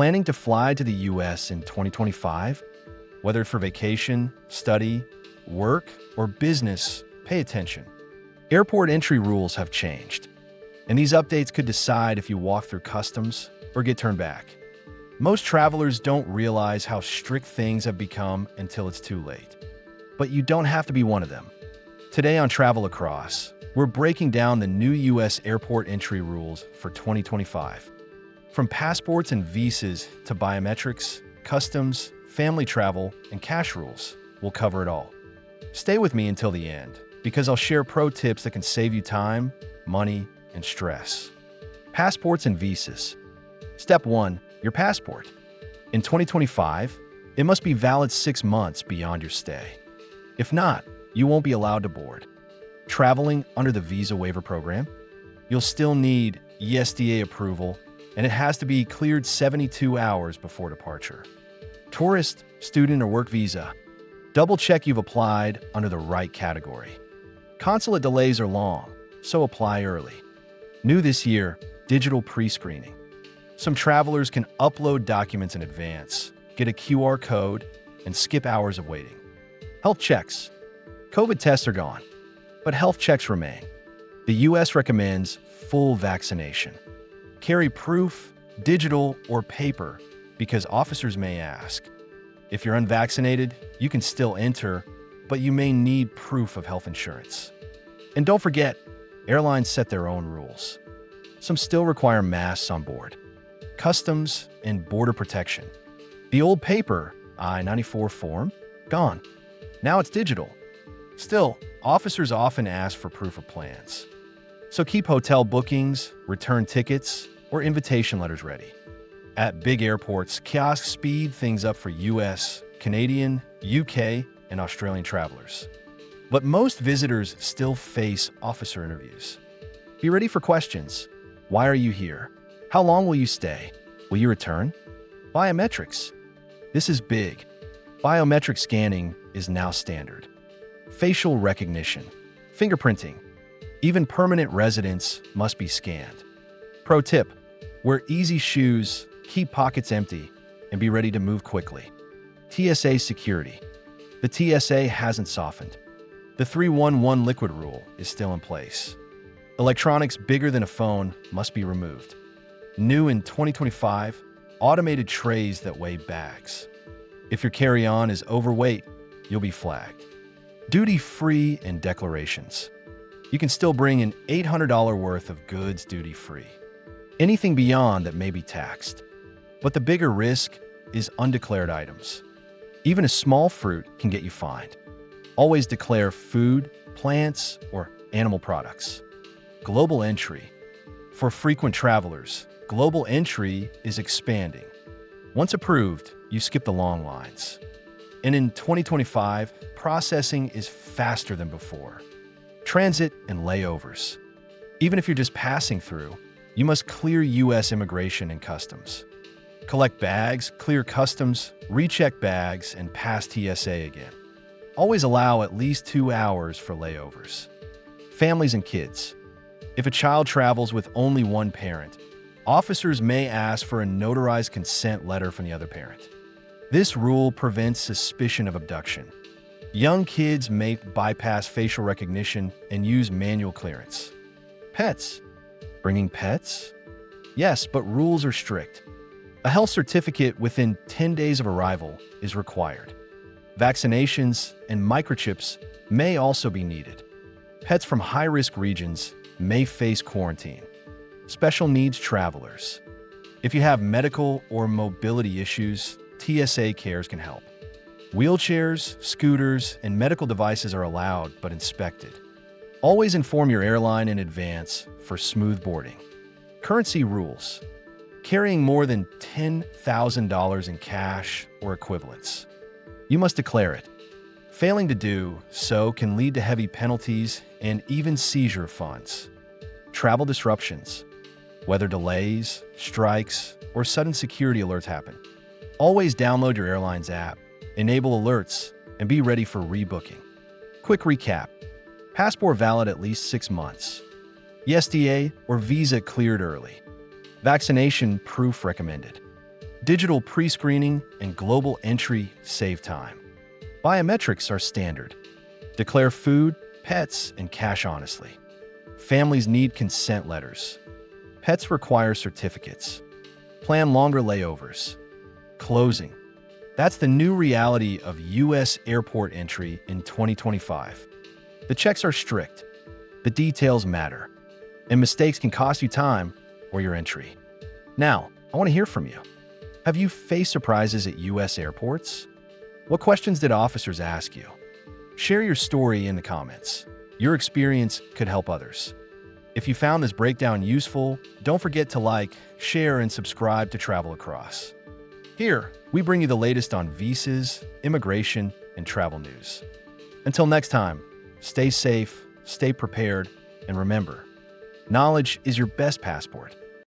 Planning to fly to the US in 2025? Whether for vacation, study, work, or business, pay attention. Airport entry rules have changed, and these updates could decide if you walk through customs or get turned back. Most travelers don't realize how strict things have become until it's too late. But you don't have to be one of them. Today on Travel Across, we're breaking down the new US airport entry rules for 2025. From passports and visas to biometrics, customs, family travel, and cash rules, we'll cover it all. Stay with me until the end, because I'll share pro tips that can save you time, money, and stress. Passports and visas. Step 1. Your passport. In 2025, it must be valid 6 months beyond your stay. If not, you won't be allowed to board. Traveling under the visa waiver program, you'll still need USDA approval, and it has to be cleared 72 hours before departure. Tourist, student, or work visa. Double check you've applied under the right category. Consulate delays are long, so apply early. New this year, digital pre-screening. Some travelers can upload documents in advance, get a QR code, and skip hours of waiting. Health checks. COVID tests are gone, but health checks remain. The US recommends full vaccination. Carry proof, digital or paper, because officers may ask. If you're unvaccinated, you can still enter, but you may need proof of health insurance. And don't forget, airlines set their own rules. Some still require masks on board. Customs and border protection. The old paper I-94 form, gone. Now it's digital. Still, officers often ask for proof of plans. So keep hotel bookings, return tickets, or invitation letters ready. At big airports, kiosks speed things up for US, Canadian, UK, and Australian travelers. But most visitors still face officer interviews. Be ready for questions. Why are you here? How long will you stay? Will you return? Biometrics. This is big. Biometric scanning is now standard. Facial recognition, fingerprinting. Even permanent residents must be scanned. Pro tip, wear easy shoes, keep pockets empty, and be ready to move quickly. TSA security. The TSA hasn't softened. The 311 liquid rule is still in place. Electronics bigger than a phone must be removed. New in 2025, automated trays that weigh bags. If your carry-on is overweight, you'll be flagged. Duty-free and declarations. You can still bring in $800 worth of goods duty-free. Anything beyond that may be taxed. But the bigger risk is undeclared items. Even a small fruit can get you fined. Always declare food, plants, or animal products. Global entry. For frequent travelers, global entry is expanding. Once approved, you skip the long lines. And in 2025, processing is faster than before. Transit and layovers. Even if you're just passing through, you must clear US immigration and customs. Collect bags, clear customs, recheck bags, and pass TSA again. Always allow at least 2 hours for layovers. Families and kids. If a child travels with only one parent, officers may ask for a notarized consent letter from the other parent. This rule prevents suspicion of abduction. Young kids may bypass facial recognition and use manual clearance. Pets. Bringing pets? Yes, but rules are strict. A health certificate within 10 days of arrival is required. Vaccinations and microchips may also be needed. Pets from high-risk regions may face quarantine. Special needs travelers. If you have medical or mobility issues, TSA cares can help. Wheelchairs, scooters, and medical devices are allowed but inspected. Always inform your airline in advance for smooth boarding. Currency rules. Carrying more than $10,000 in cash or equivalents. You must declare it. Failing to do so can lead to heavy penalties and even seizure of funds. Travel disruptions. Weather delays, strikes, or sudden security alerts happen. Always download your airline's app, enable alerts, and be ready for rebooking. Quick recap. Passport valid at least 6 months. USDA or visa cleared early. Vaccination proof recommended. Digital pre-screening and global entry save time. Biometrics are standard. Declare food, pets, and cash honestly. Families need consent letters. Pets require certificates. Plan longer layovers. Closing. That's the new reality of U.S. airport entry in 2025. The checks are strict. The details matter. And mistakes can cost you time or your entry. Now, I want to hear from you. Have you faced surprises at U.S. airports? What questions did officers ask you? Share your story in the comments. Your experience could help others. If you found this breakdown useful, don't forget to like, share, and subscribe to Travel Across. Here, we bring you the latest on visas, immigration, and travel news. Until next time, stay safe, stay prepared, and remember, knowledge is your best passport.